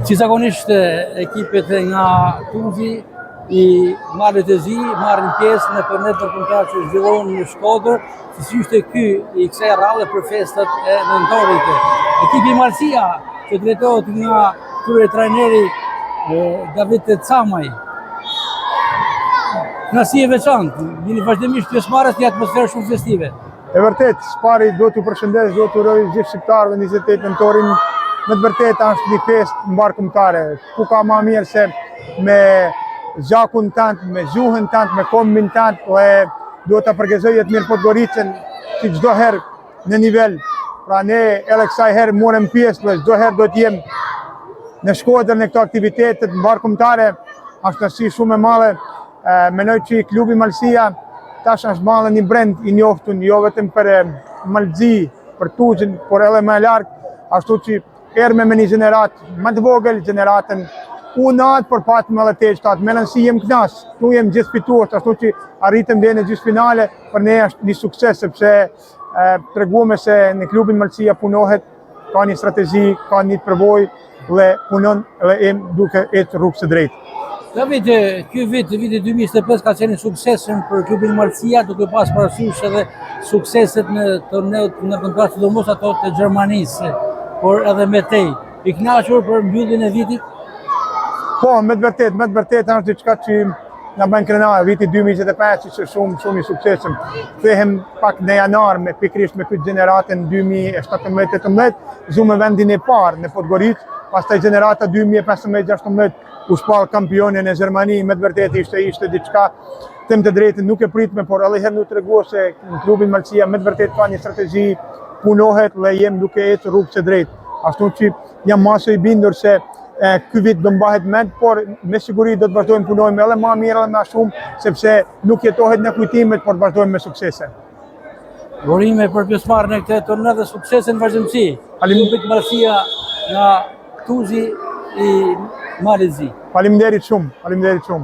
Si zakonisht ekipet nga Tuzi i Malit e Zi marrin pjesë në tornet ndërkombëtar që zhvillohen në Shkodër, si ishte ky i kësaj rradhe për festat e nëntorit. Ekipi Malësia që drejtohet nga kryetrajneri David Camaj. Knasi e veçantë, jeni vazhdimisht pjesëmarrës në atmosferë shumë festive. E vërtet, Spari do t'u përshëndes, do t'u uroj gjithë shqiptarëve 28 nëntorin. Me të vërtet është një festë mbarkumtare. Ku ka ma mirë se me zgjakun tant, me gjuhën tant, me kombin tant, dhe do të përgëzoj jetë mirë Podgoricën si çdo herë në nivel. Pra ne edhe kësaj herë morëm pjesë, dhe çdo herë do t'jem në Shkodër në këto aktivitetet mbarkumtare. Është nësi shumë e madhe. Menoj që klubi Malësia tash është madhe një brend i njoftun, jo vetëm për Malëzi, për Tuzin, por edhe më larg, ashtu që erme me një gjenerat më të vogël, gjeneratën unat, por patëm edhe të shtatë. Menën si jem knas, tu jem gjithë fituar, ashtu që arritëm dhe në gjithë finale, për ne është një sukses, sepse treguame se në klubin Malësia punohet, ka një strategji, ka një përvojë dhe punon dhe jem duke etë rrugë së drejtë. David, ky viti 2025 ka qenë suksesën për klubin Malësia, duke pas parasysh edhe sukseset në torneut ndërkombëtar, sidomos ato të Gjermanisë, por edhe me tej. I kënaqur për mbylljen e vitit? Po, me të vërtet është diçka që na bën krenar. Viti 2025 që shumë i suksesshëm. Kthehem pak në janar me pikërisht me këtë gjeneratën 2017-18, zumë vendin e parë në Podgoricë, pastaj gjenerata 2015-16 u shpall kampionin e Gjermani. Me të vërtet ishte diçka them të drejtën, nuk e pritme, por edhe herë nuk tregua se në klubin Malësia me të vërtet ka një strategji, punohet dhe jem duke etë rrugë së drejtë. Ashtu që jam masë i bindur se ky vit do mbahet mend, por me siguri do të vazhdojmë punojmë edhe më mirë edhe më shumë, sepse nuk jetohet në kujtimet, por vazhdojmë me suksese. Urime për pjesëmarrjen në këtë tornet dhe suksese në vazhdimsi. Klubit Malësia nga Tuzi i Malit e Zi. Faleminderit shumë.